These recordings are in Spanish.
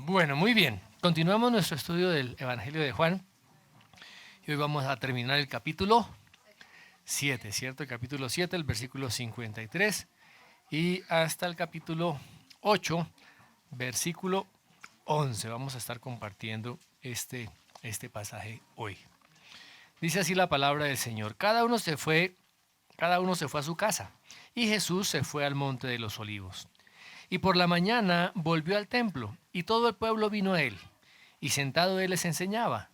Bueno, muy bien. Continuamos nuestro estudio del Evangelio de Juan y hoy vamos a terminar el capítulo 7, ¿cierto? El capítulo 7, el versículo 53 y hasta el capítulo 8, versículo 11. Vamos a estar compartiendo este pasaje hoy. Dice así la palabra del Señor. Cada uno se fue a su casa y Jesús se fue al monte de los olivos. Y por la mañana volvió al templo, y todo el pueblo vino a él, y sentado él les enseñaba.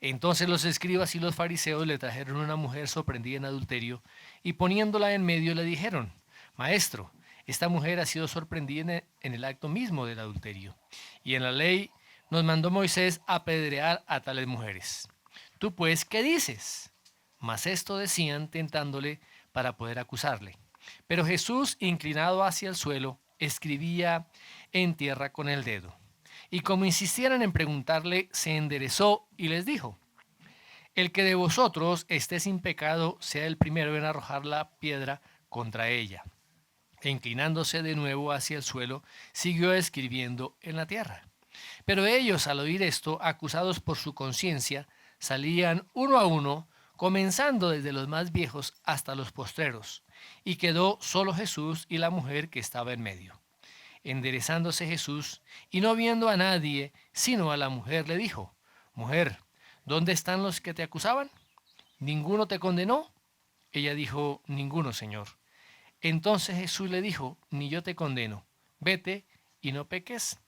Entonces los escribas y los fariseos le trajeron una mujer sorprendida en adulterio, y poniéndola en medio le dijeron: Maestro, esta mujer ha sido sorprendida en el acto mismo del adulterio, y en la ley nos mandó Moisés apedrear a tales mujeres. Tú pues, ¿qué dices? Mas esto decían tentándole para poder acusarle. Pero Jesús, inclinado hacia el suelo, escribía en tierra con el dedo. Y como insistieran en preguntarle, se enderezó y les dijo: El que de vosotros esté sin pecado, sea el primero en arrojar la piedra contra ella. E inclinándose de nuevo hacia el suelo, siguió escribiendo en la tierra. Pero ellos, al oír esto, acusados por su conciencia, salían uno a uno, comenzando desde los más viejos hasta los postreros, y quedó solo Jesús y la mujer que estaba en medio. Enderezándose Jesús, y no viendo a nadie, sino a la mujer, le dijo: Mujer, ¿dónde están los que te acusaban? ¿Ninguno te condenó? Ella dijo: Ninguno, Señor. Entonces Jesús le dijo: Ni yo te condeno, vete y no peques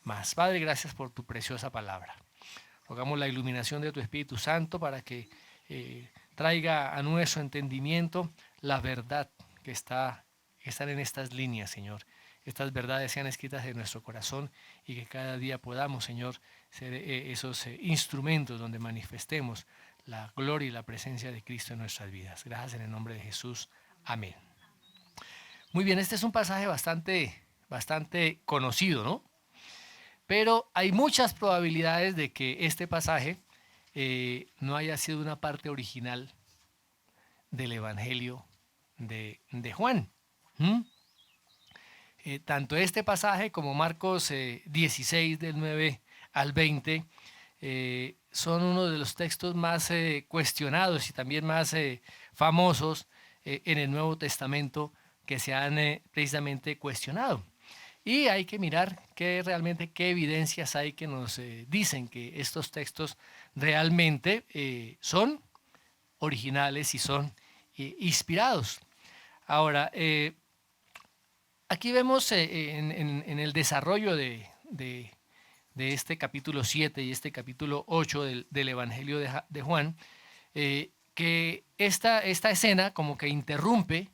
más. Padre, gracias por tu preciosa palabra. Rogamos la iluminación de tu Espíritu Santo para que traiga a nuestro entendimiento la verdad que están en estas líneas, Señor. Estas verdades sean escritas en nuestro corazón y que cada día podamos, Señor, ser esos instrumentos donde manifestemos la gloria y la presencia de Cristo en nuestras vidas. Gracias en el nombre de Jesús. Amén. Muy bien, este es un pasaje bastante conocido, ¿no? Pero hay muchas probabilidades de que este pasaje no haya sido una parte original del Evangelio de Juan. ¿Mm? Tanto este pasaje como Marcos 16 del 9 al 20 son uno de los textos más cuestionados y también más famosos en el Nuevo Testamento que se han precisamente cuestionado. Y hay que mirar qué evidencias hay que nos dicen que estos textos realmente son originales y son inspirados. Ahora, aquí vemos en el desarrollo de este capítulo 7 y este capítulo 8 del Evangelio de Juan, que esta escena como que interrumpe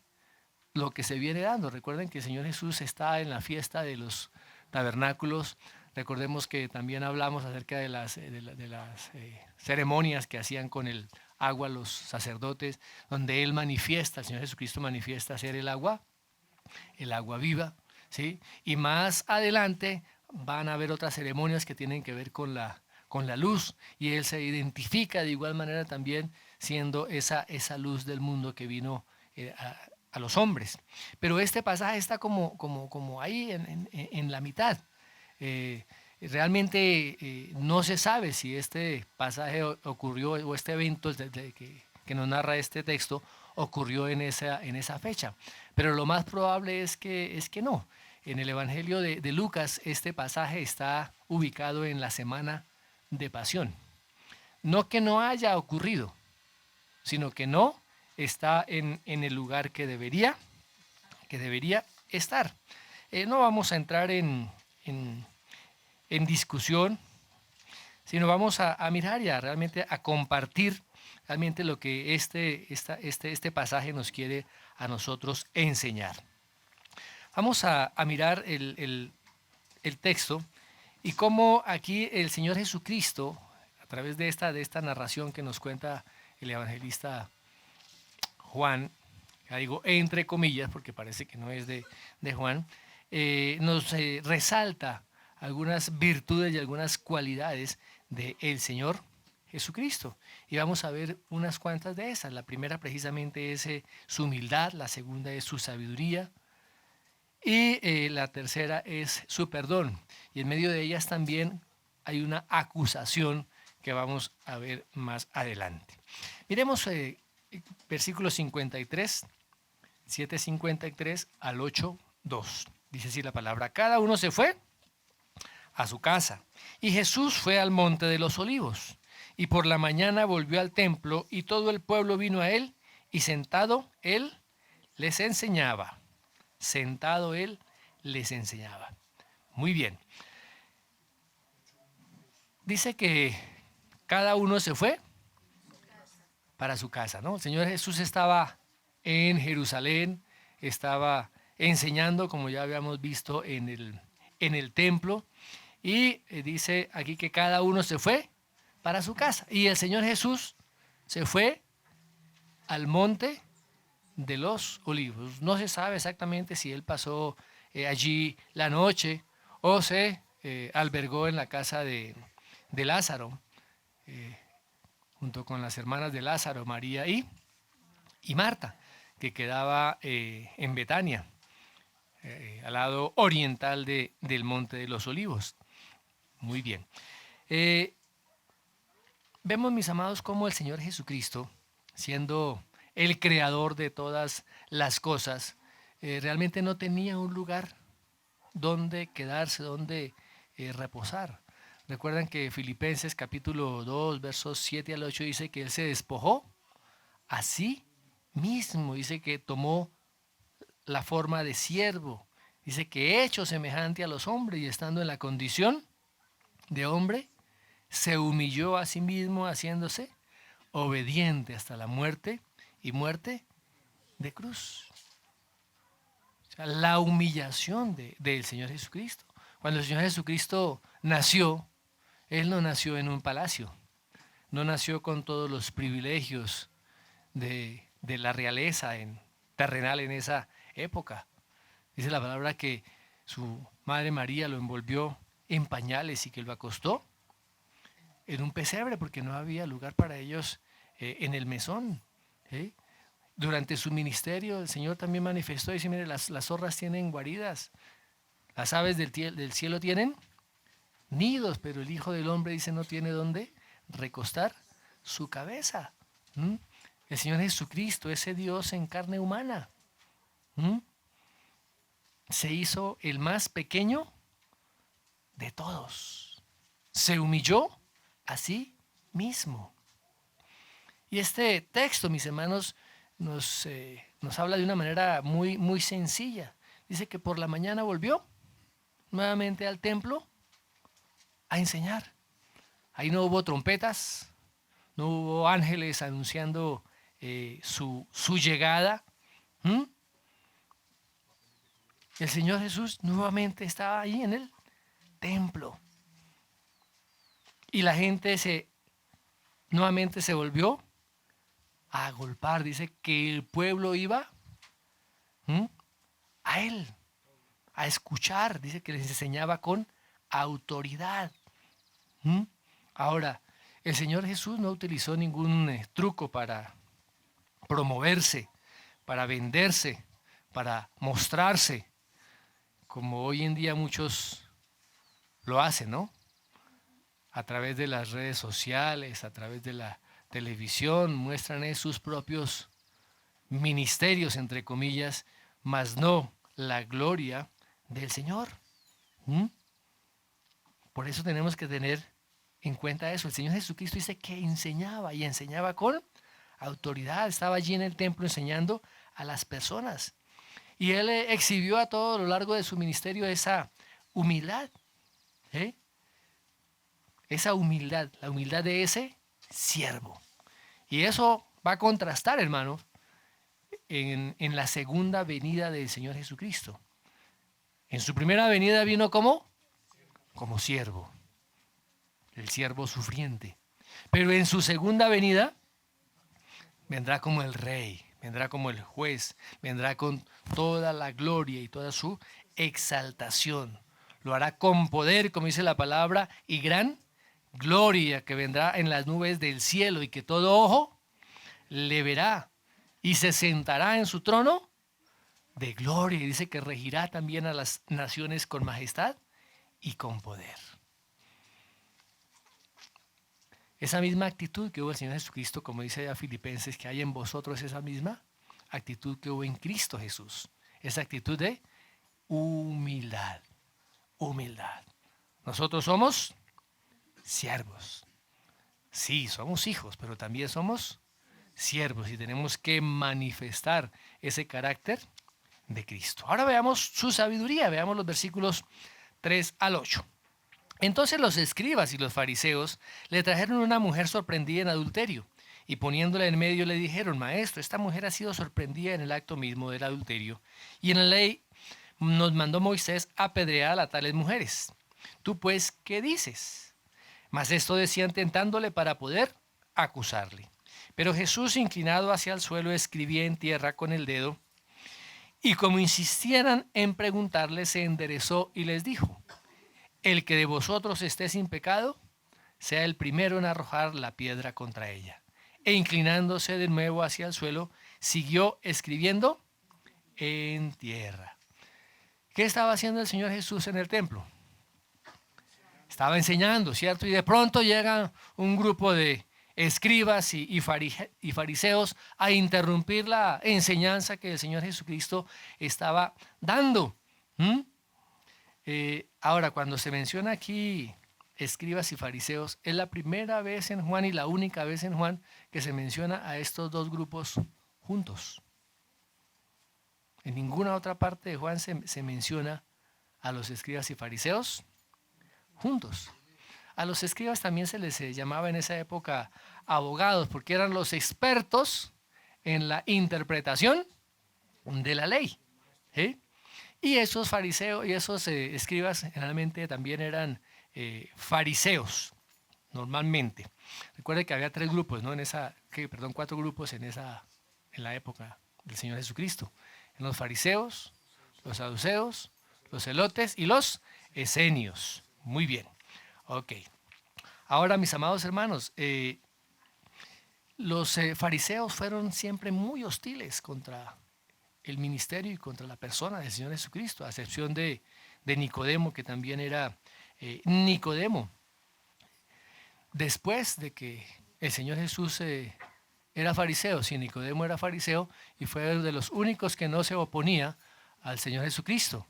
lo que se viene dando. Recuerden que el Señor Jesús está en la fiesta de los tabernáculos. Recordemos que también hablamos acerca de las ceremonias que hacían con el agua los sacerdotes, donde Él manifiesta, el Señor Jesucristo manifiesta ser el agua viva, ¿sí? Y más adelante van a haber otras ceremonias que tienen que ver con la luz, y Él se identifica de igual manera también siendo esa luz del mundo que vino a los hombres. Pero este pasaje está como ahí en la mitad. Realmente no se sabe si este pasaje ocurrió, o este evento que nos narra este texto ocurrió en esa fecha. Pero lo más probable es que no. En el Evangelio de Lucas este pasaje está ubicado en la semana de Pasión. No que no haya ocurrido, sino que no está en el lugar que debería estar. No vamos a entrar en discusión, sino vamos a mirar ya realmente, a compartir realmente lo que este pasaje nos quiere a nosotros enseñar. Vamos a mirar el texto y cómo aquí el Señor Jesucristo, a través de esta narración que nos cuenta el evangelista Juan, ya digo entre comillas porque parece que no es de Juan, nos resalta algunas virtudes y algunas cualidades del Señor Jesucristo. Y vamos a ver unas cuantas de esas. La primera precisamente es su humildad, la segunda es su sabiduría, Y la tercera es su perdón. Y en medio de ellas también hay una acusación que vamos a ver más adelante. Miremos versículos 53, 7:53 al 8:2. Dice así la palabra: cada uno se fue a su casa, y Jesús fue al monte de los olivos, y por la mañana volvió al templo, y todo el pueblo vino a él, y sentado él les enseñaba. Sentado él les enseñaba. Muy bien. Dice que cada uno se fue para su casa, ¿no? El Señor Jesús estaba en Jerusalén, estaba enseñando, como ya habíamos visto en el templo, y dice aquí que cada uno se fue para su casa. Y el Señor Jesús se fue al monte de los olivos. No se sabe exactamente si él pasó allí la noche o se albergó en la casa de Lázaro, junto con las hermanas de Lázaro, María y Marta, que quedaba en Betania, al lado oriental del monte de los olivos. Muy bien. Vemos, mis amados, cómo el Señor Jesucristo, siendo el creador de todas las cosas, realmente no tenía un lugar donde quedarse, donde reposar. Recuerdan que Filipenses capítulo 2, versos 7 al 8 dice que Él se despojó a sí mismo. Dice que tomó la forma de siervo. Dice que hecho semejante a los hombres y estando en la condición de hombre, se humilló a sí mismo haciéndose obediente hasta la muerte y muerte de cruz. O sea, la humillación del Señor Jesucristo. Cuando el Señor Jesucristo nació, Él no nació en un palacio, no nació con todos los privilegios de la realeza terrenal en esa época. Dice la palabra que su madre María lo envolvió en pañales y que lo acostó en un pesebre porque no había lugar para ellos en el mesón. Durante su ministerio el Señor también manifestó y dice: mire, las zorras tienen guaridas, las aves del cielo tienen nidos, pero el Hijo del Hombre, dice, no tiene dónde recostar su cabeza. El Señor Jesucristo, ese Dios en carne humana, se hizo el más pequeño de todos. Se humilló a sí mismo. Y este texto, mis hermanos, nos habla de una manera muy, muy sencilla. Dice que por la mañana volvió nuevamente al templo a enseñar. Ahí no hubo trompetas, no hubo ángeles anunciando su llegada. El Señor Jesús nuevamente estaba ahí en el templo. Y la gente nuevamente se volvió a agolpar. Dice que el pueblo iba a él, a escuchar. Dice que les enseñaba con autoridad. Ahora, el Señor Jesús no utilizó ningún truco para promoverse, para venderse, para mostrarse, como hoy en día muchos lo hacen, ¿no? A través de las redes sociales, a través de la televisión, muestran sus propios ministerios, entre comillas, mas no la gloria del Señor. Por eso tenemos que tener en cuenta eso. El Señor Jesucristo dice que enseñaba y enseñaba con autoridad. Estaba allí en el templo enseñando a las personas. Y Él exhibió a todo lo largo de su ministerio esa humildad. Esa humildad, la humildad de ese siervo. Y eso va a contrastar, hermanos, en la segunda venida del Señor Jesucristo. En su primera venida vino como siervo, el siervo sufriente. Pero en su segunda venida vendrá como el rey, vendrá como el juez, vendrá con toda la gloria y toda su exaltación. Lo hará con poder, como dice la palabra, y gran gloria, que vendrá en las nubes del cielo y que todo ojo le verá, y se sentará en su trono de gloria, y dice que regirá también a las naciones con majestad y con poder. Esa misma actitud que hubo el Señor Jesucristo, como dice a Filipenses, que hay en vosotros esa misma actitud que hubo en Cristo Jesús. Esa actitud de humildad. Humildad. Nosotros somos siervos. Sí, somos hijos, pero también somos siervos y tenemos que manifestar ese carácter de Cristo. Ahora veamos su sabiduría, veamos los versículos 3 al 8. Entonces los escribas y los fariseos le trajeron una mujer sorprendida en adulterio, y poniéndola en medio le dijeron: Maestro, esta mujer ha sido sorprendida en el acto mismo del adulterio, y en la ley nos mandó Moisés apedrear a tales mujeres. ¿Tú pues qué dices? Mas esto decían tentándole para poder acusarle. Pero Jesús, inclinado hacia el suelo, escribía en tierra con el dedo, y como insistieran en preguntarle, se enderezó y les dijo: El que de vosotros esté sin pecado, sea el primero en arrojar la piedra contra ella. E inclinándose de nuevo hacia el suelo, siguió escribiendo en tierra. ¿Qué estaba haciendo el Señor Jesús en el templo? Estaba enseñando, ¿cierto? Y de pronto llega un grupo de escribas y fariseos a interrumpir la enseñanza que el Señor Jesucristo estaba dando. Ahora, cuando se menciona aquí escribas y fariseos, es la primera vez en Juan y la única vez en Juan que se menciona a estos dos grupos juntos. En ninguna otra parte de Juan se menciona a los escribas y fariseos juntos. A los escribas también se les llamaba en esa época abogados, porque eran los expertos en la interpretación de la ley. ¿Sí? Y esos fariseos y esos escribas generalmente también eran fariseos, normalmente. Recuerde que había tres grupos, ¿no? Cuatro grupos en la época del Señor Jesucristo. En los fariseos, los saduceos, los celotes y los esenios. Muy bien. Ok. Ahora, mis amados hermanos, los fariseos fueron siempre muy hostiles contra el ministerio y contra la persona del Señor Jesucristo, a excepción de Nicodemo, que también era Nicodemo. Después de que el Señor Jesús era fariseo, si Nicodemo era fariseo, y fue de los únicos que no se oponía al Señor Jesucristo.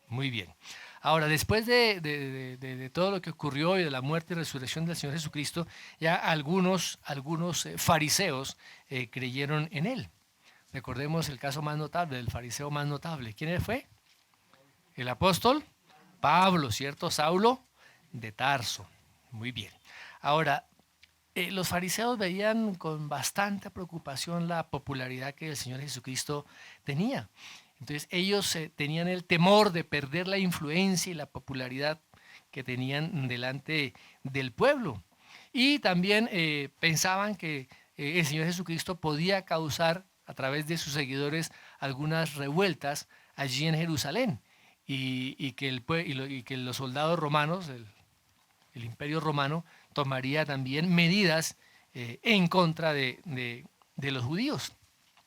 Muy bien. Ahora, después de todo lo que ocurrió y de la muerte y resurrección del Señor Jesucristo, ya algunos fariseos creyeron en Él. Recordemos el caso más notable, del fariseo más notable. ¿Quién fue? El apóstol Pablo, ¿cierto? Saulo de Tarso. Muy bien. Ahora, los fariseos veían con bastante preocupación la popularidad que el Señor Jesucristo tenía. Entonces ellos tenían el temor de perder la influencia y la popularidad que tenían delante del pueblo. Y también pensaban que el Señor Jesucristo podía causar a través de sus seguidores algunas revueltas allí en Jerusalén y que los soldados romanos, el imperio romano, tomaría también medidas en contra de los judíos.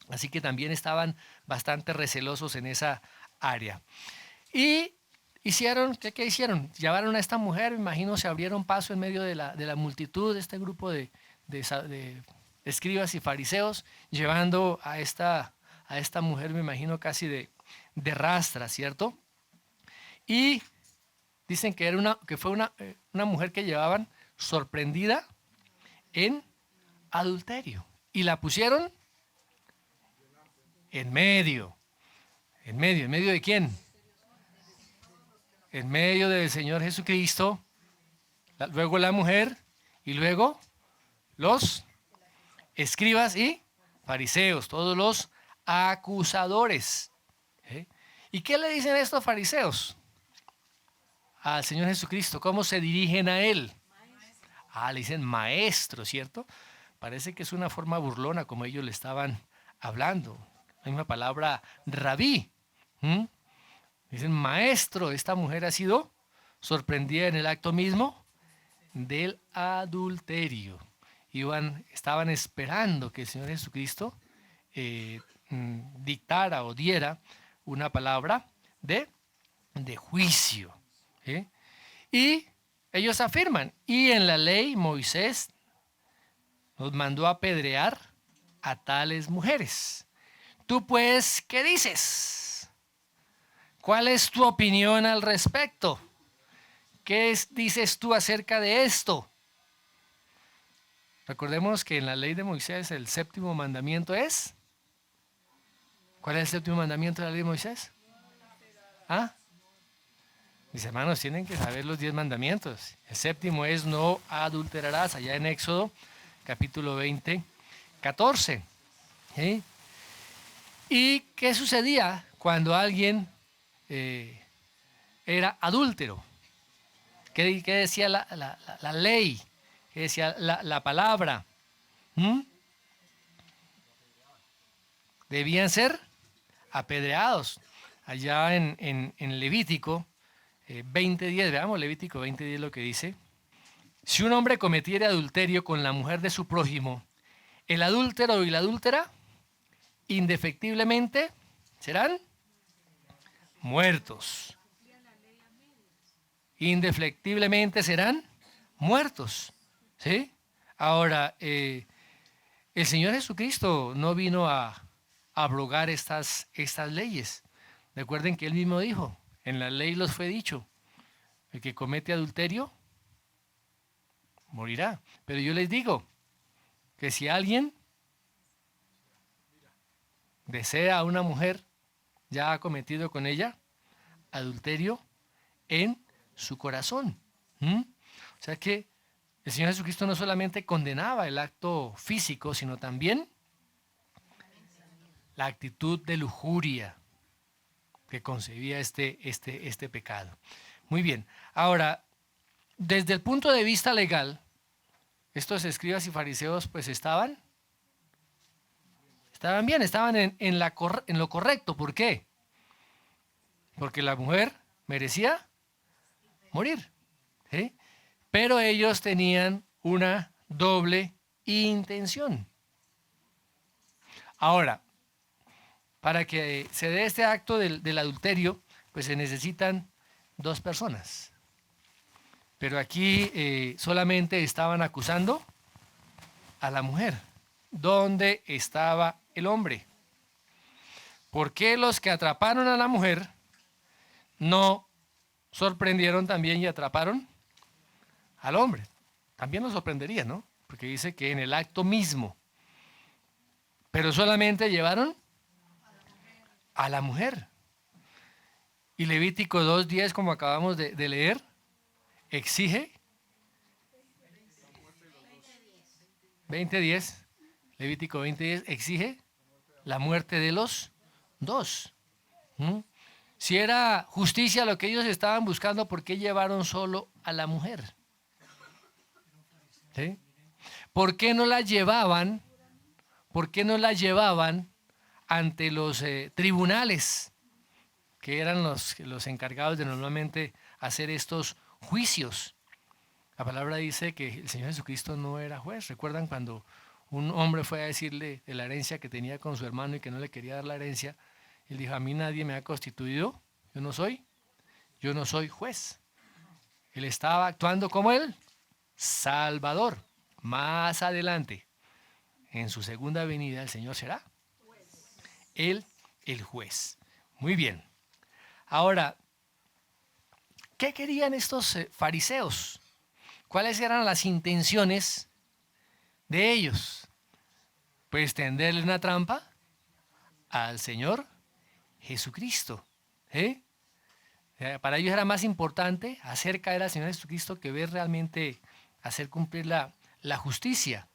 Así que también estaban bastante recelosos en esa área. Y ¿qué hicieron? Llevaron a esta mujer, me imagino, se abrieron paso en medio de la multitud de este grupo de escribas y fariseos, llevando a esta mujer, me imagino, casi de rastra, ¿cierto? Y dicen que fue una mujer que llevaban sorprendida en adulterio. Y la pusieron en medio. ¿En medio de quién? En medio del Señor Jesucristo, luego la mujer y luego los escribas y fariseos, todos los acusadores. ¿Y qué le dicen estos fariseos al Señor Jesucristo? ¿Cómo se dirigen a Él? Le dicen maestro, ¿cierto? Parece que es una forma burlona como ellos le estaban hablando. La misma palabra rabí. Dicen maestro, esta mujer ha sido sorprendida en el acto mismo del adulterio. Estaban esperando que el Señor Jesucristo dictara o diera una palabra de juicio. ¿Sí? Y ellos afirman, y en la ley Moisés nos mandó a apedrear a tales mujeres. Tú pues, ¿qué dices? ¿Cuál es tu opinión al respecto? ¿Qué dices tú acerca de esto? Recordemos que en la ley de Moisés el séptimo mandamiento es... ¿Cuál es el séptimo mandamiento de la ley de Moisés? ¿Ah? Mis hermanos tienen que saber los 10 mandamientos. El séptimo es no adulterarás, allá en Éxodo capítulo 20, 14. ¿Sí? ¿Y qué sucedía cuando alguien era adúltero? ¿Qué decía la ley? ¿Qué decía la palabra? Debían ser apedreados. Allá en Levítico 20:10, veamos Levítico 20:10 lo que dice. Si un hombre cometiere adulterio con la mujer de su prójimo, el adúltero y la adúltera indefectiblemente serán muertos. Indefectiblemente serán muertos. ¿Sí? Ahora, el Señor Jesucristo no vino a abrogar estas leyes. Recuerden que Él mismo dijo, en la ley los fue dicho, el que comete adulterio morirá. Pero yo les digo que si alguien desea a una mujer, ya ha cometido con ella adulterio en su corazón. O sea que el Señor Jesucristo no solamente condenaba el acto físico, sino también la actitud de lujuria que concebía este pecado. Muy bien. Ahora, desde el punto de vista legal, estos escribas y fariseos pues estaban bien, estaban en lo correcto. ¿Por qué? Porque la mujer merecía morir. ¿Sí? Pero ellos tenían una doble intención. Ahora, para que se dé este acto del adulterio, pues se necesitan 2 personas. Pero aquí solamente estaban acusando a la mujer. ¿Dónde estaba el hombre? ¿Por qué los que atraparon a la mujer no sorprendieron también y atraparon al hombre? También nos sorprendería, ¿no? Porque dice que en el acto mismo. Pero solamente llevaron a la mujer. Y Levítico 2:10, como acabamos de leer, exige 20:10, Levítico 20:10 exige la muerte de los 2. Si era justicia lo que ellos estaban buscando, ¿por qué llevaron solo a la mujer? ¿Sí? ¿Por qué no la llevaban? ¿Por qué no la llevaban ante los tribunales, que eran los encargados de normalmente hacer estos juicios? La palabra dice que el Señor Jesucristo no era juez. ¿Recuerdan cuando un hombre fue a decirle de la herencia que tenía con su hermano y que no le quería dar la herencia? Él dijo, a mí nadie me ha constituido, yo no soy juez. Él estaba actuando como el Salvador. Más adelante, en su segunda venida, el Señor será el juez. Muy bien. Ahora, ¿qué querían estos fariseos? ¿Cuáles eran las intenciones de ellos? Pues tenderle una trampa al Señor Jesucristo. Para ellos era más importante hacer caer al Señor Jesucristo que ver realmente hacer cumplir la justicia.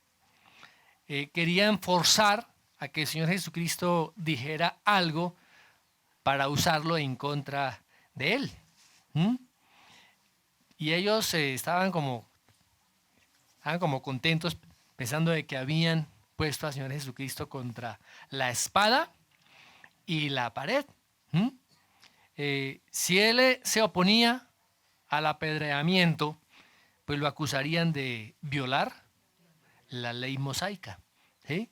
Querían forzar a que el Señor Jesucristo dijera algo para usarlo en contra de Él. Y ellos estaban como contentos pensando de que habían puesto al Señor Jesucristo contra la espada y la pared. Si Él se oponía al apedreamiento, pues lo acusarían de violar la ley mosaica. ¿Sí?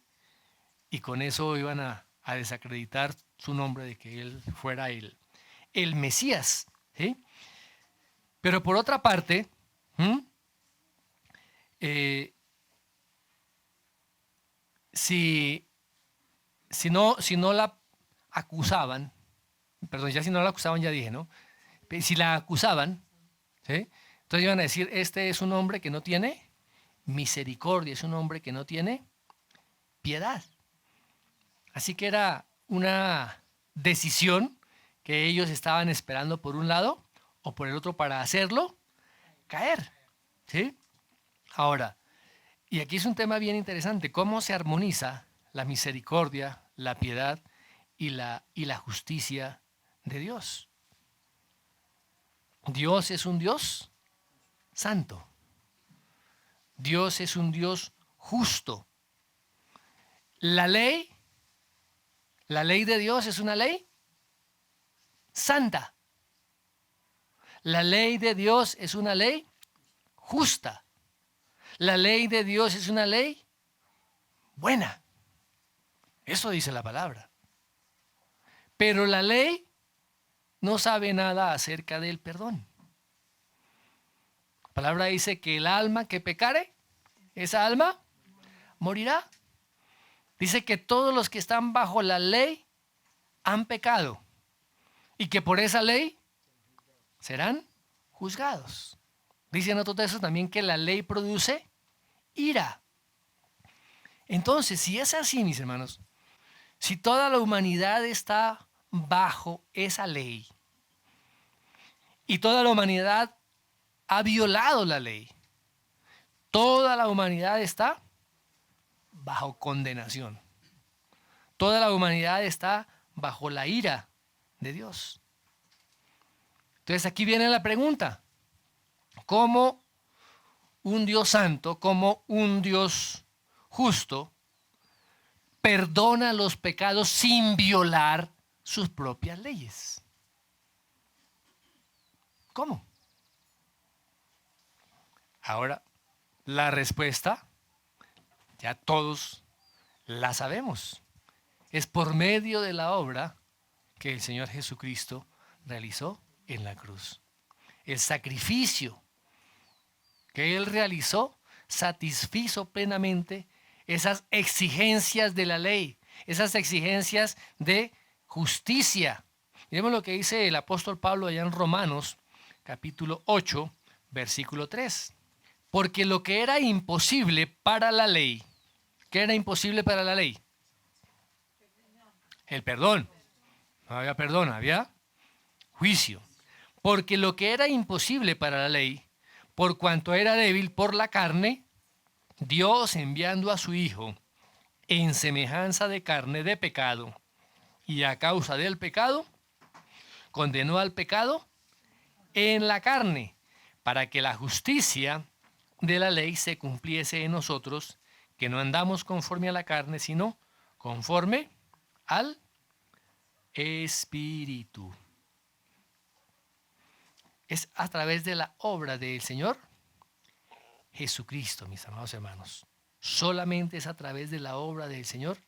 Y con eso iban a a desacreditar su nombre de que él fuera el Mesías. ¿Sí? Pero por otra parte, si no la acusaban, perdón, ya si no la acusaban ya dije, ¿no? Si la acusaban, ¿sí? Entonces iban a decir, este es un hombre que no tiene misericordia, es un hombre que no tiene piedad. Así que era una decisión que ellos estaban esperando por un lado o por el otro para hacerlo caer. ¿Sí? Ahora, y aquí es un tema bien interesante, ¿cómo se armoniza la misericordia, la piedad y la justicia de Dios? Dios es un Dios santo. Dios es un Dios justo. La ley de Dios es una ley santa. La ley de Dios es una ley justa. La ley de Dios es una ley buena. Eso dice la palabra. Pero la ley no sabe nada acerca del perdón. La palabra dice que el alma que pecare, esa alma morirá. Dice que todos los que están bajo la ley han pecado y que por esa ley serán juzgados. Dice en otro texto también que la ley produce ira. Entonces, si es así, mis hermanos, si toda la humanidad está bajo esa ley y toda la humanidad ha violado la ley, toda la humanidad está bajo condenación. Toda la humanidad está bajo la ira de Dios. Entonces aquí viene la pregunta, ¿cómo un Dios santo, cómo un Dios justo perdona los pecados sin violar sus propias leyes? ¿Cómo? Ahora, la respuesta ya todos la sabemos. Es por medio de la obra que el Señor Jesucristo realizó en la cruz. El sacrificio que Él realizó satisfizo plenamente esas exigencias de la ley, esas exigencias de justicia. Miremos lo que dice el apóstol Pablo allá en Romanos, capítulo 8, versículo 3. Porque lo que era imposible para la ley, ¿qué era imposible para la ley? El perdón. No había perdón, había juicio. Porque lo que era imposible para la ley, por cuanto era débil por la carne, Dios enviando a su Hijo en semejanza de carne de pecado, y a causa del pecado, condenó al pecado en la carne, para que la justicia de la ley se cumpliese en nosotros, que no andamos conforme a la carne, sino conforme al Espíritu. Es a través de la obra del Señor Jesucristo, mis amados hermanos. Solamente es a través de la obra del Señor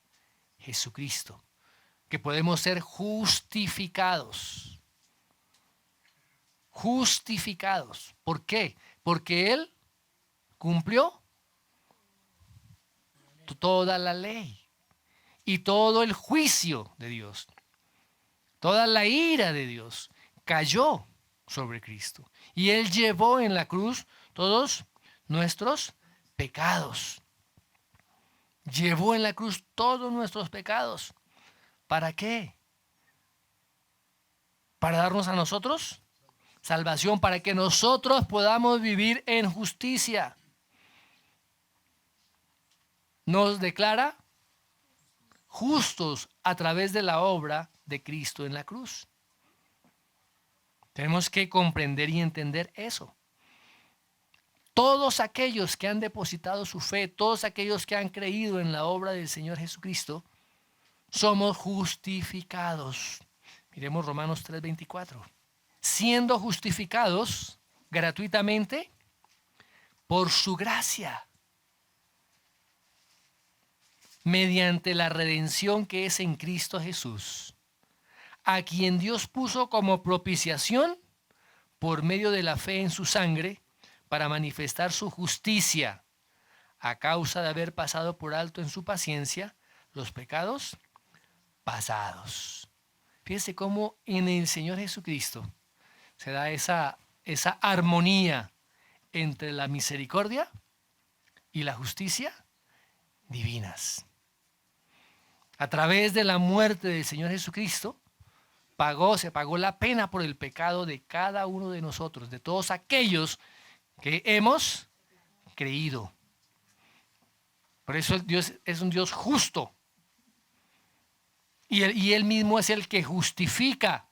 Jesucristo que podemos ser justificados. Justificados. ¿Por qué? Porque Él cumplió toda la ley y todo el juicio de Dios. Toda la ira de Dios cayó sobre Cristo. Y Él llevó en la cruz todos nuestros pecados. Llevó en la cruz todos nuestros pecados. ¿Para qué? Para darnos a nosotros salvación, para que nosotros podamos vivir en justicia. Nos declara justos a través de la obra de Cristo en la cruz. Tenemos que comprender y entender eso. Todos aquellos que han depositado su fe, todos aquellos que han creído en la obra del Señor Jesucristo, somos justificados. Miremos Romanos 3:24. Siendo justificados gratuitamente por su gracia. mediante la redención que es en Cristo Jesús, a quien Dios puso como propiciación por medio de la fe en su sangre, para manifestar su justicia, a causa de haber pasado por alto en su paciencia los pecados pasados. Fíjese cómo en el Señor Jesucristo se da esa armonía entre la misericordia y la justicia divinas. A través de la muerte del Señor Jesucristo, se pagó la pena por el pecado de cada uno de nosotros, de todos aquellos que hemos creído. Por eso Dios es un Dios justo. Y Él mismo es el que justifica.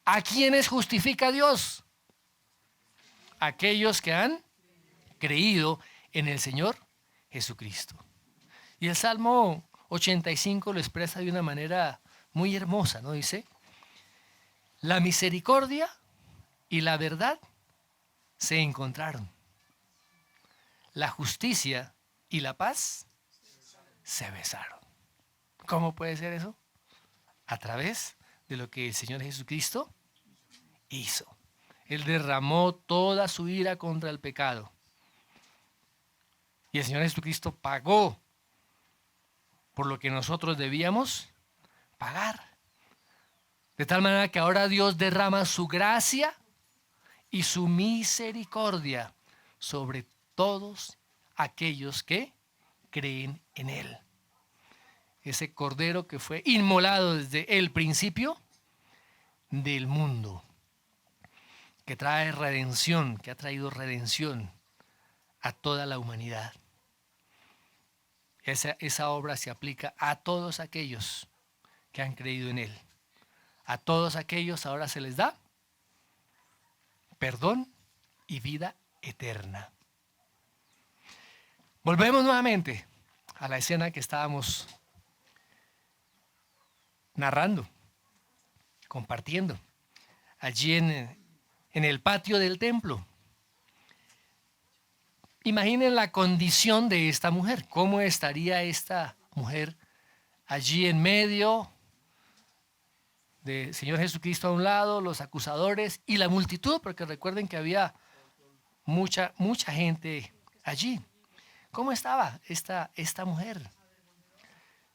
¿A quiénes justifica Dios? Aquellos que han creído en el Señor Jesucristo. Y el Salmo 85 lo expresa de una manera muy hermosa, ¿no? Dice: la misericordia y la verdad se encontraron. La justicia y la paz se besaron. ¿Cómo puede ser eso? A través de lo que el Señor Jesucristo hizo. Él derramó toda su ira contra el pecado. Y el Señor Jesucristo pagó por lo que nosotros debíamos pagar. De tal manera que ahora Dios derrama su gracia y su misericordia sobre todos aquellos que creen en Él. Ese cordero que fue inmolado desde el principio del mundo, que trae redención, que ha traído redención a toda la humanidad. Esa obra se aplica a todos aquellos que han creído en Él. A todos aquellos ahora se les da perdón y vida eterna. Volvemos nuevamente a la escena que estábamos narrando, compartiendo, allí en el patio del templo. Imaginen la condición de esta mujer. ¿Cómo estaría esta mujer allí en medio del Señor Jesucristo a un lado, los acusadores y la multitud? Porque recuerden que había mucha gente allí. ¿Cómo estaba esta mujer?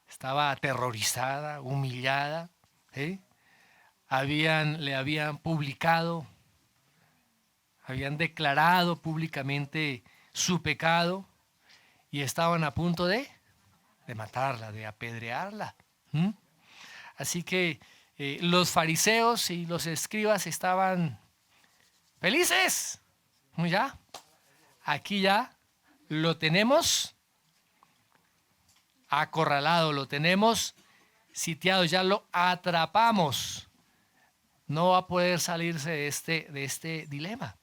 Estaba aterrorizada, humillada, ¿sí? Le habían publicado, habían declarado públicamente su pecado y estaban a punto de matarla, de apedrearla. Así que los fariseos y los escribas estaban felices. Ya, aquí ya lo tenemos acorralado, lo tenemos sitiado, ya lo atrapamos. No va a poder salirse de este dilema.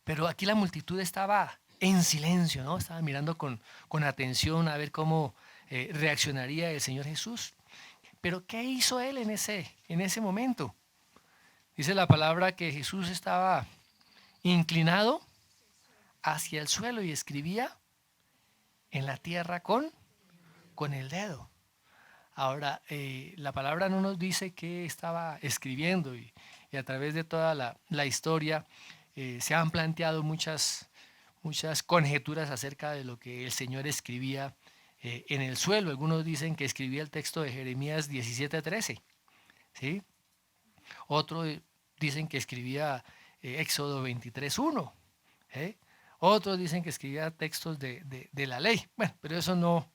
Pero aquí la multitud estaba en silencio, ¿no? Estaba mirando con atención a ver cómo reaccionaría el Señor Jesús. Pero ¿qué hizo Él en ese momento? Dice la palabra que Jesús estaba inclinado hacia el suelo y escribía en la tierra con el dedo. Ahora, la palabra no nos dice qué estaba escribiendo y a través de toda la historia se han planteado muchas conjeturas acerca de lo que el Señor escribía en el suelo. Algunos dicen que escribía el texto de Jeremías 17:13, ¿sí? Otros dicen que escribía Éxodo 23:1, ¿eh? Otros dicen que escribía textos de la ley. Bueno, pero eso no,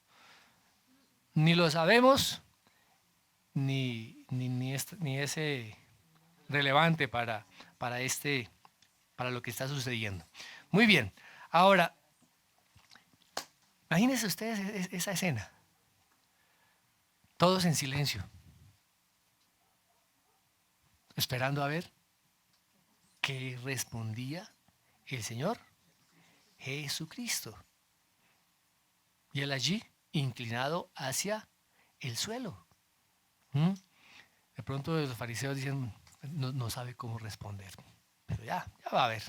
ni lo sabemos, ni es relevante para lo que está sucediendo. Muy bien, ahora, imagínense ustedes esa escena. Todos en silencio, esperando a ver qué respondía el Señor Jesucristo. Y él allí, inclinado hacia el suelo. De pronto los fariseos dicen, no sabe cómo responder. Pero ya va a ver.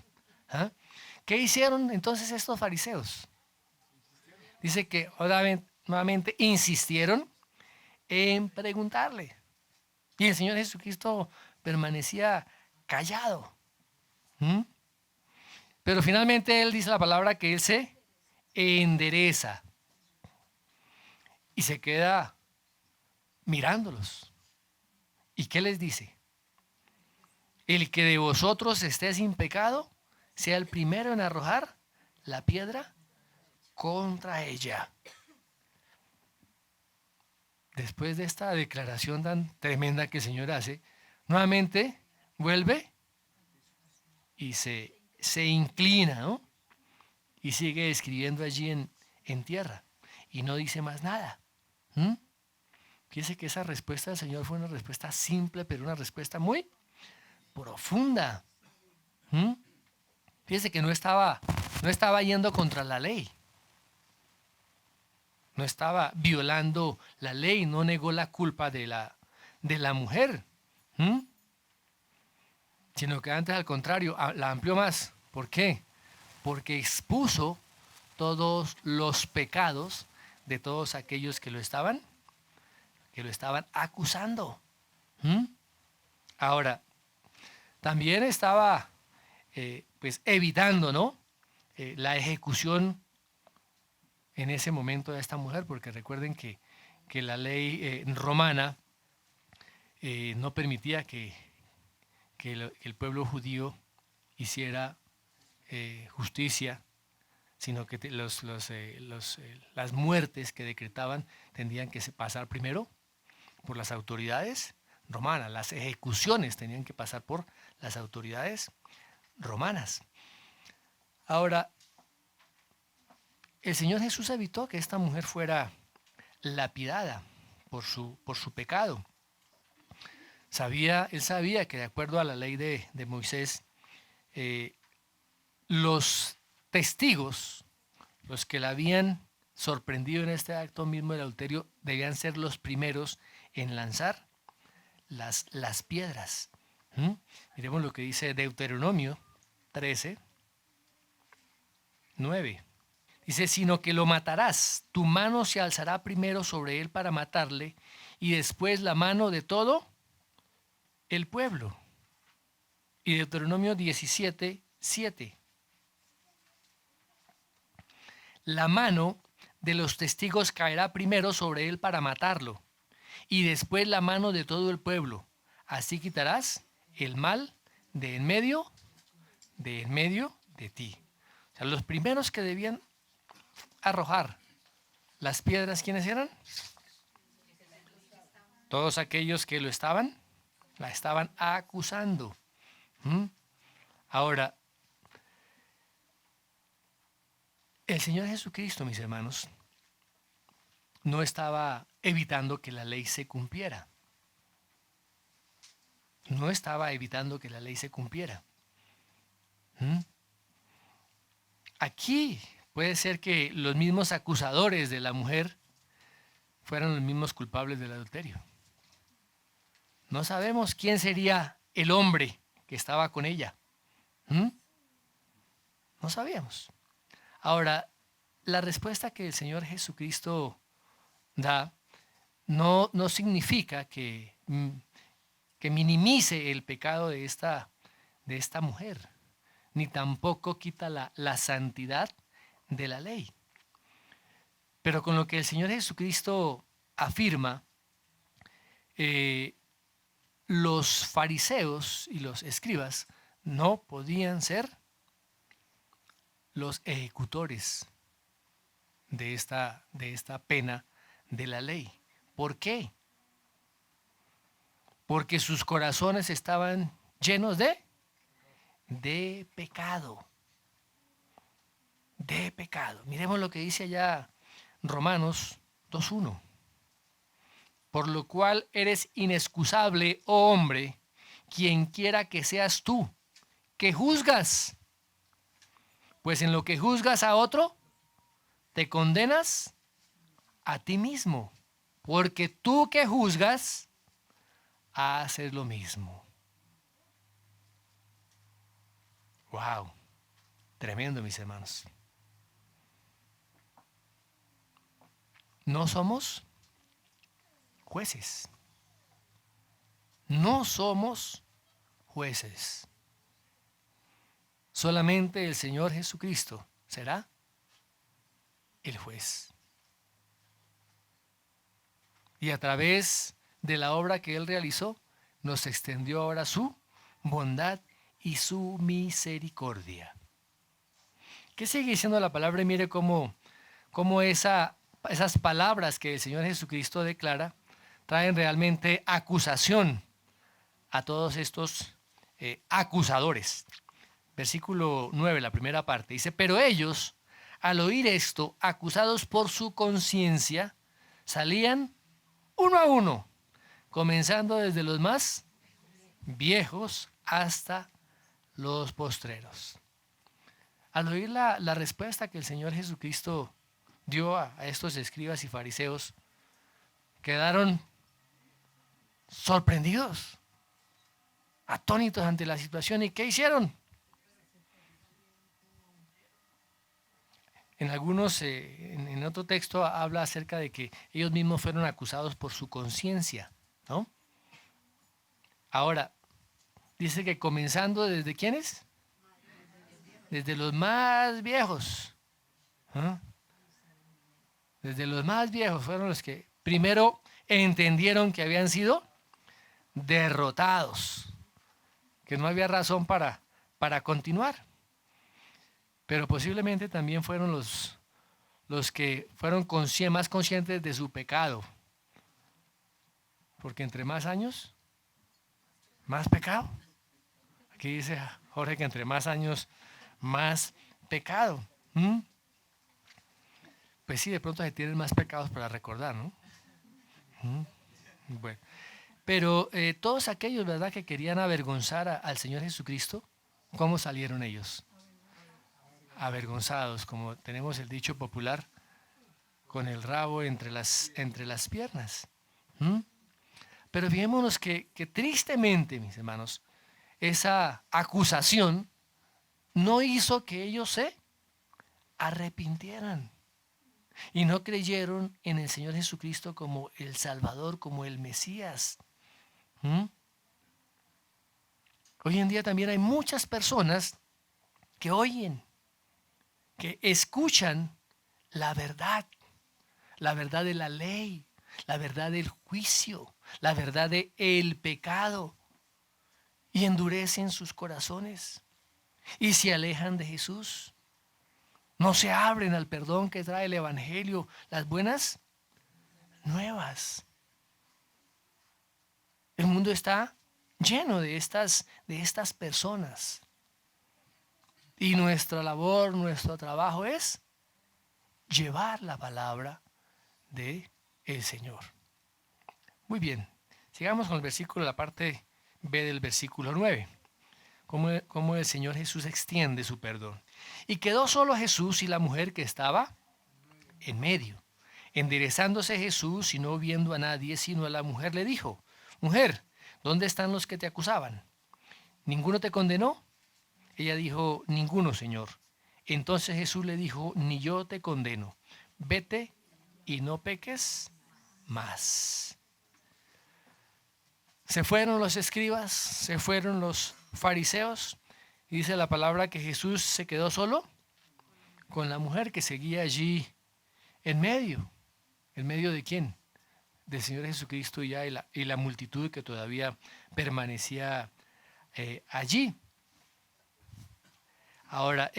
¿Qué hicieron entonces estos fariseos? Dice que nuevamente insistieron en preguntarle. Y el Señor Jesucristo permanecía callado. ¿Mm? Pero finalmente Él dice la palabra que Él se endereza y se queda mirándolos. ¿Y qué les dice? El que de vosotros esté sin pecado, sea el primero en arrojar la piedra contra ella. Después de esta declaración tan tremenda que el Señor hace, nuevamente vuelve y se inclina, ¿no? Y sigue escribiendo allí en tierra. Y no dice más nada. ¿Mm? Fíjese que esa respuesta del Señor fue una respuesta simple, pero una respuesta muy profunda. ¿Mm? Fíjese que no estaba yendo contra la ley. No estaba violando la ley, no negó la culpa de la mujer. ¿Mm? Sino que antes, al contrario, la amplió más. ¿Por qué? Porque expuso todos los pecados de todos aquellos que lo estaban acusando. ¿Mm? Ahora, también estaba pues evitando, ¿no? La ejecución en ese momento de esta mujer, porque recuerden que la ley romana no permitía que el pueblo judío hiciera justicia, sino que las muertes que decretaban tendrían que pasar primero por las autoridades romanas. Las ejecuciones tenían que pasar por las autoridades romanas. Ahora, el Señor Jesús evitó que esta mujer fuera lapidada por su pecado. Él sabía que de acuerdo a la ley de Moisés, los testigos, los que la habían sorprendido en este acto mismo del adulterio, debían ser los primeros en lanzar las piedras. ¿Mm? Miremos lo que dice Deuteronomio 13, 9. Dice, sino que lo matarás, tu mano se alzará primero sobre él para matarle, y después la mano de todo el pueblo. Y Deuteronomio 17, 7. La mano de los testigos caerá primero sobre él para matarlo, y después la mano de todo el pueblo. Así quitarás el mal de en medio de ti. O sea, los primeros que debían arrojar las piedras, ¿quiénes eran? Todos aquellos que la estaban acusando. ¿Mm? Ahora, el Señor Jesucristo, mis hermanos, no estaba evitando que la ley se cumpliera. No estaba evitando que la ley se cumpliera. ¿Mm? Aquí puede ser que los mismos acusadores de la mujer fueran los mismos culpables del adulterio. No sabemos quién sería el hombre que estaba con ella. ¿Mm? No sabíamos. Ahora, la respuesta que el Señor Jesucristo da no significa que minimice el pecado de esta mujer, ni tampoco quita la santidad de la ley. Pero con lo que el Señor Jesucristo afirma, los fariseos y los escribas no podían ser los ejecutores de esta pena de la ley. ¿Por qué? Porque sus corazones estaban llenos de pecado. De pecado. Miremos lo que dice allá Romanos 2:1. Por lo cual eres inexcusable, oh hombre, quien quiera que seas tú, que juzgas. Pues en lo que juzgas a otro, te condenas a ti mismo. Porque tú que juzgas, haces lo mismo. Wow, tremendo, mis hermanos. no somos jueces. No somos jueces. Solamente el Señor Jesucristo será el juez. Y a través de la obra que Él realizó, nos extendió ahora su bondad y su misericordia. ¿Qué sigue diciendo la palabra? Y mire cómo esas palabras que el Señor Jesucristo declara traen realmente acusación a todos estos acusadores. Versículo 9, la primera parte, dice: pero ellos, al oír esto, acusados por su conciencia, salían uno a uno, comenzando desde los más viejos hasta los postreros. Al oír la respuesta que el Señor Jesucristo dio a estos escribas y fariseos, quedaron sorprendidos, atónitos ante la situación. ¿Y qué hicieron? En algunos, en otro texto habla acerca de que ellos mismos fueron acusados por su conciencia, ¿no? Ahora, dice que comenzando desde ¿quiénes? Desde los más viejos. ¿Ah? Desde los más viejos fueron los que primero entendieron que habían sido derrotados, que no había razón para continuar. Pero posiblemente también fueron los que fueron más conscientes de su pecado. Porque entre más años, más pecado. Aquí dice Jorge que entre más años, más pecado. Pues sí, de pronto se tienen más pecados para recordar, ¿no? Bueno, pero todos aquellos, ¿verdad?, que querían avergonzar al Señor Jesucristo, ¿cómo salieron ellos? Avergonzados, como tenemos el dicho popular, con el rabo entre las piernas. Pero fijémonos que tristemente, mis hermanos, esa acusación no hizo que ellos se arrepintieran y no creyeron en el Señor Jesucristo como el Salvador, como el Mesías. Hoy en día también hay muchas personas que oyen, que escuchan la verdad de la ley, la verdad del juicio, la verdad del pecado, y endurecen sus corazones y se alejan de Jesús. No se abren al perdón que trae el Evangelio, las buenas nuevas. El mundo está lleno de estas personas. Y nuestra labor, nuestro trabajo es llevar la palabra de el Señor. Muy bien, sigamos con el versículo, la parte B del versículo 9. Cómo el Señor Jesús extiende su perdón. Y quedó solo Jesús y la mujer que estaba en medio. Enderezándose Jesús y no viendo a nadie sino a la mujer, le dijo: mujer, ¿dónde están los que te acusaban? ¿Ninguno te condenó? Ella dijo: ninguno, Señor. Entonces Jesús le dijo: ni yo te condeno. Vete y no peques más. Se fueron los escribas, se fueron los fariseos, y dice la palabra que Jesús se quedó solo con la mujer que seguía allí en medio. ¿En medio de quién? Del Señor Jesucristo y la multitud que todavía permanecía allí. Ahora,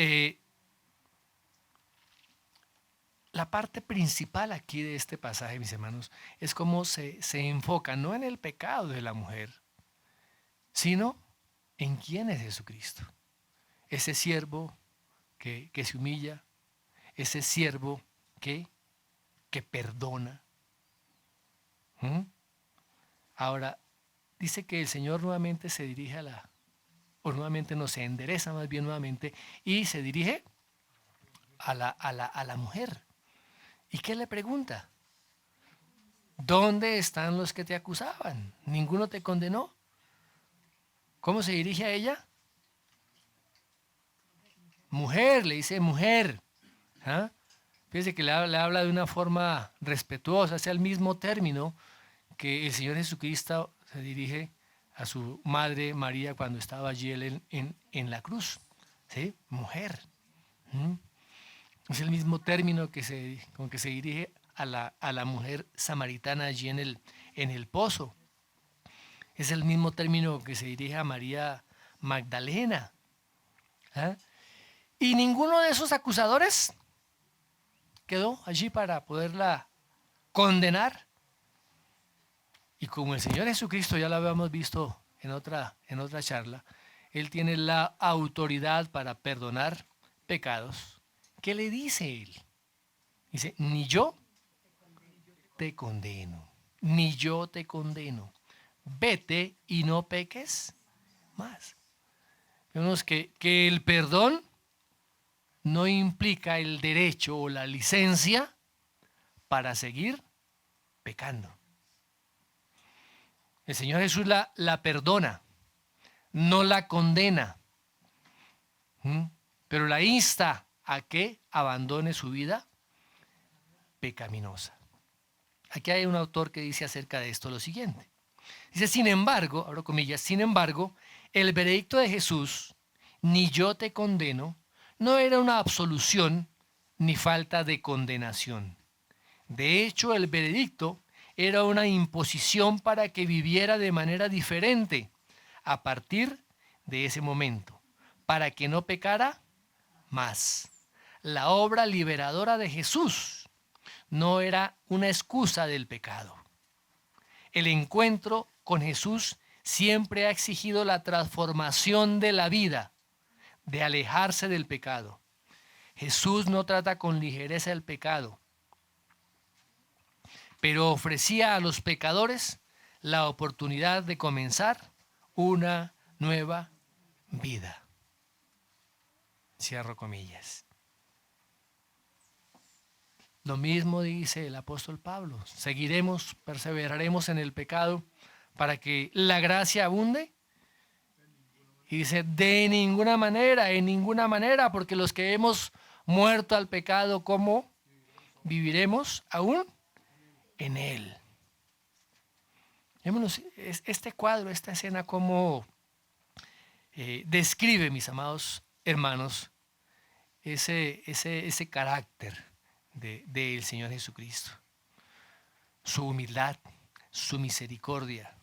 la parte principal aquí de este pasaje, mis hermanos, es cómo se enfoca no en el pecado de la mujer, sino en quién es Jesucristo. Ese siervo que se humilla, ese siervo que perdona. Ahora, dice que el Señor nuevamente se dirige se endereza más bien nuevamente y se dirige a la mujer. ¿Y qué le pregunta? ¿Dónde están los que te acusaban? ¿Ninguno te condenó? ¿Cómo se dirige a ella? Mujer, le dice mujer. ¿Ah? Fíjese que le habla de una forma respetuosa, es el mismo término que el Señor Jesucristo se dirige a su madre María cuando estaba allí él en la cruz. ¿Sí? Mujer. ¿Mm? Es el mismo término con que se dirige a la mujer samaritana allí en el pozo. Es el mismo término que se dirige a María Magdalena. ¿Ah? Y ninguno de esos acusadores quedó allí para poderla condenar. Y como el Señor Jesucristo ya lo habíamos visto en otra charla, Él tiene la autoridad para perdonar pecados. ¿Qué le dice Él? Dice, ni yo te condeno, ni yo te condeno. Vete y no peques más. Vemos que el perdón no implica el derecho o la licencia para seguir pecando. El Señor Jesús la perdona, no la condena, pero la insta a que abandone su vida pecaminosa. Aquí hay un autor que dice acerca de esto lo siguiente. Dice, sin embargo, abro comillas, sin embargo, el veredicto de Jesús, ni yo te condeno, no era una absolución ni falta de condenación. De hecho, el veredicto era una imposición para que viviera de manera diferente a partir de ese momento, para que no pecara más. La obra liberadora de Jesús no era una excusa del pecado. El encuentro con Jesús siempre ha exigido la transformación de la vida, de alejarse del pecado. Jesús no trata con ligereza el pecado, pero ofrecía a los pecadores la oportunidad de comenzar una nueva vida. Cierro comillas. Lo mismo dice el apóstol Pablo. Seguiremos, perseveraremos en el pecado para que la gracia abunde. Y dice, de ninguna manera, en ninguna manera, porque los que hemos muerto al pecado, ¿cómo viviremos aún en él? Vémonos, este cuadro, esta escena, cómo describe, mis amados hermanos, ese carácter del Señor Jesucristo. Su humildad, su misericordia,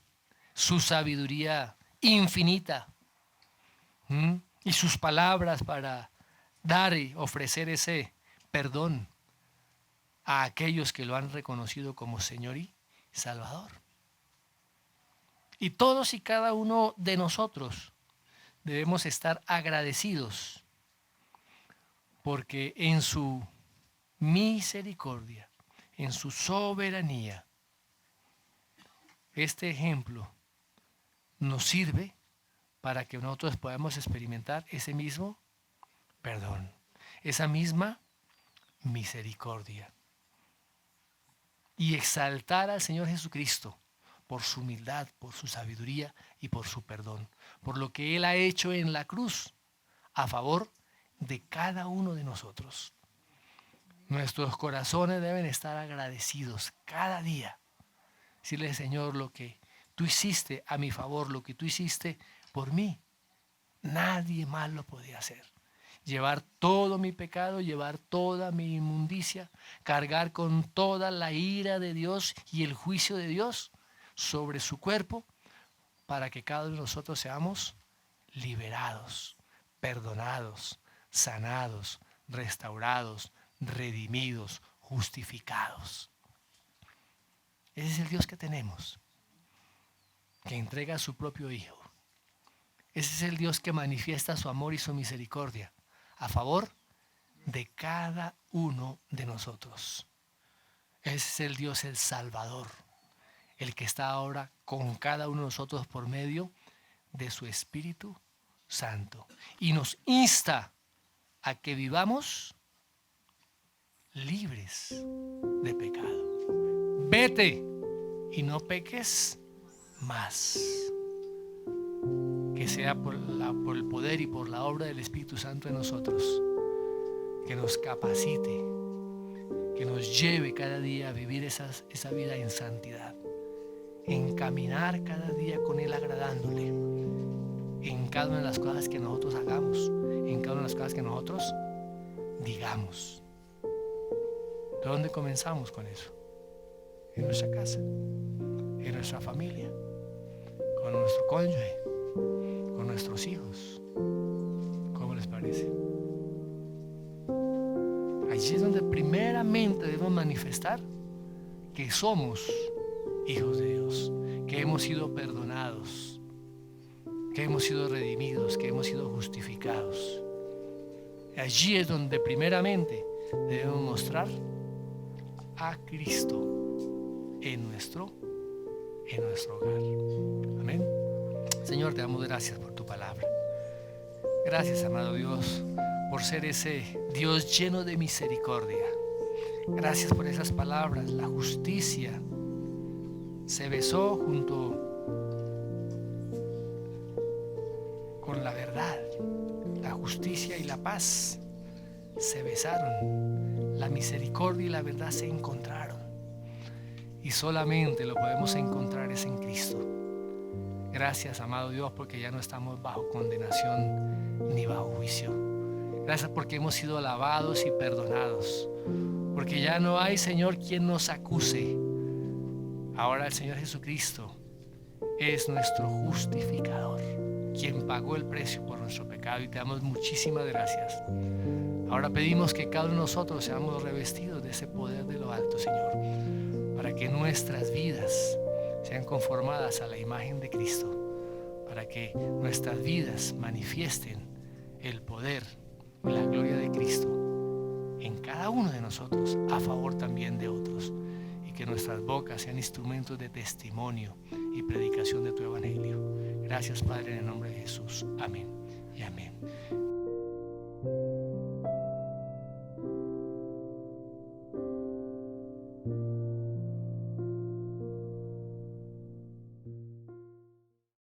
su sabiduría infinita, y sus palabras para dar y ofrecer ese perdón a aquellos que lo han reconocido como Señor y Salvador. Y todos y cada uno de nosotros debemos estar agradecidos porque en su misericordia, en su soberanía, este ejemplo nos sirve para que nosotros podamos experimentar ese mismo perdón, esa misma misericordia. Y exaltar al Señor Jesucristo por su humildad, por su sabiduría y por su perdón, por lo que Él ha hecho en la cruz a favor de cada uno de nosotros. Nuestros corazones deben estar agradecidos cada día. Decirle, Señor, lo que tú hiciste a mi favor, lo que tú hiciste por mí, nadie más lo podía hacer. Llevar todo mi pecado, llevar toda mi inmundicia, cargar con toda la ira de Dios y el juicio de Dios sobre su cuerpo, para que cada uno de nosotros seamos liberados, perdonados, sanados, restaurados, redimidos, justificados. Ese es el Dios que tenemos, que entrega a su propio Hijo. Ese es el Dios que manifiesta su amor y su misericordia a favor de cada uno de nosotros. Ese es el Dios, el Salvador, el que está ahora con cada uno de nosotros por medio de su Espíritu Santo. Y nos insta a que vivamos libres de pecado. Vete y no peques más. Que sea por el poder y por la obra del Espíritu Santo en nosotros, que nos capacite que nos lleve cada día a vivir esa vida en santidad, en caminar cada día con Él agradándole, en cada una de las cosas que nosotros hagamos, en cada una de las cosas que nosotros digamos. ¿De dónde comenzamos con eso? En nuestra casa, en nuestra familia, con nuestro cónyuge, con nuestros hijos. ¿Cómo les parece? Allí es donde primeramente debemos manifestar que somos hijos de Dios, que hemos sido perdonados, que hemos sido redimidos, que hemos sido justificados. Allí es donde primeramente debemos mostrar a Cristo en nuestro hogar. Amén. Señor, te damos gracias por tu palabra. Gracias, amado Dios, por ser ese Dios lleno de misericordia. Gracias por esas palabras. La justicia se besó junto con la verdad. La justicia y la paz se besaron. La misericordia y la verdad se encontraron. Y solamente lo podemos encontrar es en Cristo. Gracias, amado Dios, porque ya no estamos bajo condenación ni bajo juicio. Gracias porque hemos sido lavados y perdonados. Porque ya no hay, Señor, quien nos acuse. Ahora el Señor Jesucristo es nuestro justificador, quien pagó el precio por nuestro pecado, y te damos muchísimas gracias. Ahora pedimos que cada uno de nosotros seamos revestidos de ese poder de lo alto, Señor, para que nuestras vidas sean conformadas a la imagen de Cristo, para que nuestras vidas manifiesten el poder y la gloria de Cristo en cada uno de nosotros, a favor también de otros, y que nuestras bocas sean instrumentos de testimonio y predicación de tu evangelio. Gracias, Padre, en el nombre de Jesús. Amén y amén.